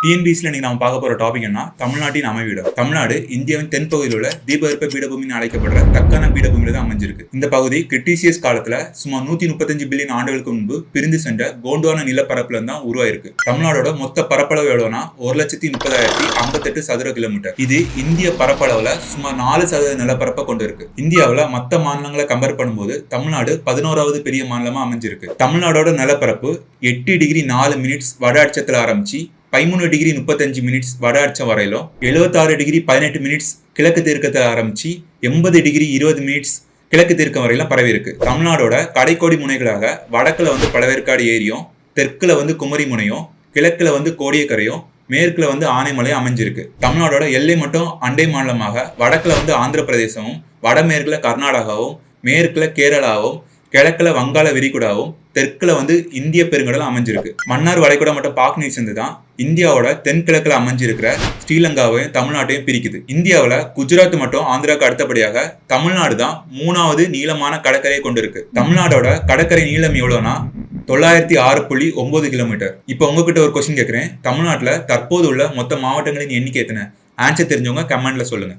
டிஎன்பிஎஸ்சியில் நீங்க நம்ம பார்க்க போற டாபிக் என்ன தமிழ்நாட்டின் அமைவிடம். தமிழ்நாடு இந்தியாவின் தென்பகுதியில் உள்ள தீபகற்ப பீடபூமின்னு அழைக்கப்படுற தக்கான பீடபூமியில தான் அமைஞ்சிருக்கு. இந்த பகுதி கிரிட்டீசியஸ் காலத்துல சுமார் 135 பில்லியன் ஆண்டுகளுக்கு முன்பு பிரிந்து சென்ற கோண்டுவான நிலப்பரப்புல தான் உருவாயிருக்கு. தமிழ்நாடோட மொத்த பரப்பளவு எவ்வளவுனா 1,30,30,058 சதுர கிலோமீட்டர். இது இந்திய பரப்பளவுல சுமார் 4% நிலப்பரப்பை கொண்டு இருக்கு. இந்தியாவில் மற்ற மாநிலங்களை கம்பேர் பண்ணும்போது தமிழ்நாடு 11வது பெரிய மாநிலமா அமைஞ்சிருக்கு. தமிழ்நாடோட நிலப்பரப்பு 8 டிகிரி 4 மினிட்ஸ் வட அச்சத்துல ஆரம்பிச்சு 13 டிகிரி 35 மினிட்ஸ் வட அச்சம் வரையிலும் 76 டிகிரி 18 மினிட்ஸ் கிழக்கு தீர்க்கத்தில் ஆரம்பிச்சு 80 டிகிரி 20 மினிட்ஸ் கிழக்கு தீர்க்கம் வரையிலும் பரவி இருக்கு. தமிழ்நாடோட கடைக்கோடி முனைகளாக வடக்குல பழவேற்காடு ஏரியும், தெற்குல குமரி முனையும், கிழக்குல கோடியக்கரையும், மேற்குல ஆனைமலை அமைஞ்சிருக்கு. தமிழ்நாடோட எல்லை மட்டும் அண்டை மாநிலமாக வடக்குல ஆந்திர பிரதேசமும், வடமேற்குல கர்நாடகாவும், மேற்குல கேரளாவும், கிழக்குல வங்காள விரிகுடாவும், தெற்குல இந்திய பெருங்கடல் அமைஞ்சிருக்கு. மன்னார் வளைகுடா மற்றும் பாக்னீர் சேர்ந்து தான் இந்தியாவோட தென்கிழக்குல அமைஞ்சிருக்கிற ஸ்ரீலங்காவையும் தமிழ்நாட்டையும் பிரிக்குது. இந்தியாவில் குஜராத் மற்றும் ஆந்திராவுக்கு அடுத்தபடியாக தமிழ்நாடு தான் 3வது நீளமான கடற்கரையை கொண்டிருக்கு. தமிழ்நாடோட கடற்கரை நீளம் எவ்வளோனா 906.9 கிலோமீட்டர். இப்போ உங்ககிட்ட ஒரு கொஸ்டின் கேட்குறேன். தமிழ்நாட்டில் தற்போது உள்ள மொத்த மாவட்டங்களின் எண்ணிக்கை எத்தனை? ஆன்சர் தெரிஞ்சவங்க கமெண்ட்ல சொல்லுங்க.